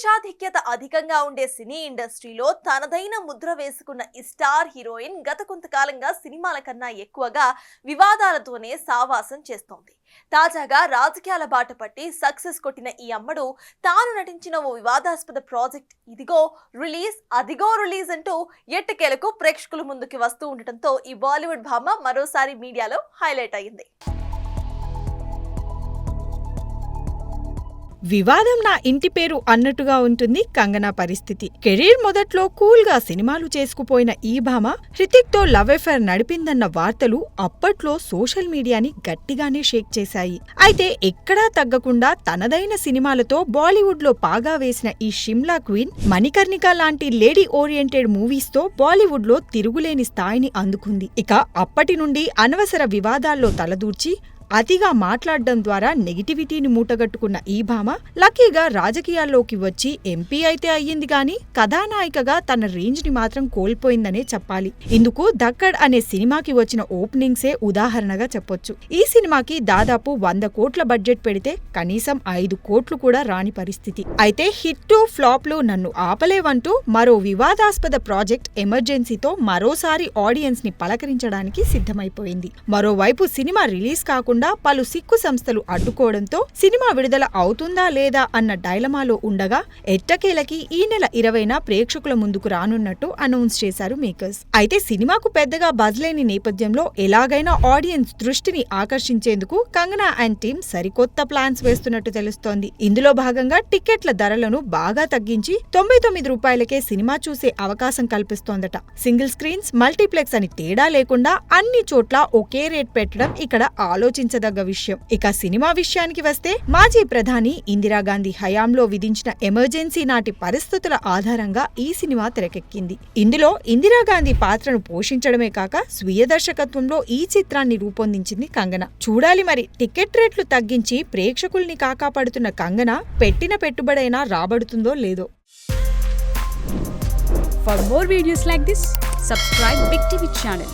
పురుషాధిక్యత అధికంగా ఉండే సినీ ఇండస్ట్రీలో తనదైన ముద్ర వేసుకున్న ఈ స్టార్ హీరోయిన్ గత కొంతకాలంగా సినిమాల కన్నా ఎక్కువగా వివాదాలతోనే సావాసం చేస్తోంది. తాజాగా రాజకీయాల బాట పట్టి సక్సెస్ కొట్టిన ఈ అమ్మడు తాను నటించిన ఓ వివాదాస్పద ప్రాజెక్ట్ ఇదిగో రిలీజ్ అదిగో రిలీజ్ అంటూ ఎట్టకేలకు ప్రేక్షకుల ముందుకి వస్తూ ఉండటంతో ఈ బాలీవుడ్ భామ మరోసారి మీడియాలో హైలైట్ అయింది. వివాదం నా ఇంటి పేరు అన్నట్టుగా ఉంటుంది కంగనా పరిస్థితి. కెరీర్ మొదట్లో కూల్ గా సినిమాలు చేసుకుపోయిన ఈ భామ హృతిక్ తో లవ్ అఫైర్ నడిపిందన్న వార్తలు అప్పట్లో సోషల్ మీడియాని గట్టిగానే షేక్ చేశాయి. అయితే ఎక్కడా తగ్గకుండా తనదైన సినిమాలతో బాలీవుడ్ లో పాగా వేసిన ఈ షిమ్లా క్వీన్ మణికర్ణిక లాంటి లేడీ ఓరియంటెడ్ మూవీస్ తో బాలీవుడ్ లో తిరుగులేని స్థాయిని అందుకుంది. ఇక అప్పటి నుండి అనవసర వివాదాల్లో తలదూర్చి అతిగా మాట్లాడడం ద్వారా నెగిటివిటీని మూటగట్టుకున్న ఈ భామ లక్కీగా రాజకీయాల్లోకి వచ్చి ఎంపీ అయితే అయ్యింది గాని కథానాయికగా తన రేంజ్ ని మాత్రం కోల్పోయిందనే చెప్పాలి. ఇందుకు దక్కడ్ అనే సినిమాకి వచ్చిన ఓపెనింగ్సే ఉదాహరణగా చెప్పొచ్చు. ఈ సినిమాకి దాదాపు 100 కోట్ల బడ్జెట్ పెడితే కనీసం 5 కోట్లు కూడా రాని పరిస్థితి. అయితే హిట్ ఫ్లాప్లు నన్ను ఆపలేవంటూ మరో వివాదాస్పద ప్రాజెక్ట్ ఎమర్జెన్సీతో మరోసారి ఆడియన్స్ ని పలకరించడానికి సిద్ధమైపోయింది. మరోవైపు సినిమా రిలీజ్ కాకుండా పలు సిక్కు సంస్థలు అడ్డుకోవడంతో సినిమా విడుదల అవుతుందా లేదా అన్న డైలమాలో ఉండగా ఎట్టకేలకి ఈ నెల 20న ప్రేక్షకుల ముందుకు రానున్నట్టు అనౌన్స్ చేశారు మేకర్స్. అయితే సినిమాకు పెద్దగా బజ్ లేని నేపథ్యంలో ఎలాగైనా ఆడియన్స్ దృష్టిని ఆకర్షించేందుకు కంగనా అండ్ టీమ్ సరికొత్త ప్లాన్స్ వేస్తున్నట్టు తెలుస్తోంది. ఇందులో భాగంగా టికెట్ల ధరలను బాగా తగ్గించి 99 రూపాయలకే సినిమా చూసే అవకాశం కల్పిస్తోందట. సింగిల్ స్క్రీన్స్, మల్టీప్లెక్స్ అని తేడా లేకుండా అన్ని చోట్ల ఒకే రేట్ పెట్టడం ఇక్కడ ఆలోచించదగ్గ విషయం. ఇక సినిమా విషయానికి వస్తే మాజీ ప్రధాని ఇందిరాగాంధీ హయాంలో విధించిన ఎమర్జెన్సీ నాటి పరిస్థితుల ఆధారంగా ఈ సినిమా తెరకెక్కింది. ఇందులో ఇందిరాగాంధీ పాత్రను పోషించడమే కాక స్వీయ దర్శకత్వంలో ఈ చిత్రాన్ని రూపొందించింది కంగనా. చూడాలి మరి టికెట్ రేట్లు తగ్గించి ప్రేక్షకుల్ని కాకాపడుతున్న కంగనా పెట్టిన పెట్టుబడైనా రాబడుతుందో లేదో. For more videos like this, subscribe Big TV channel.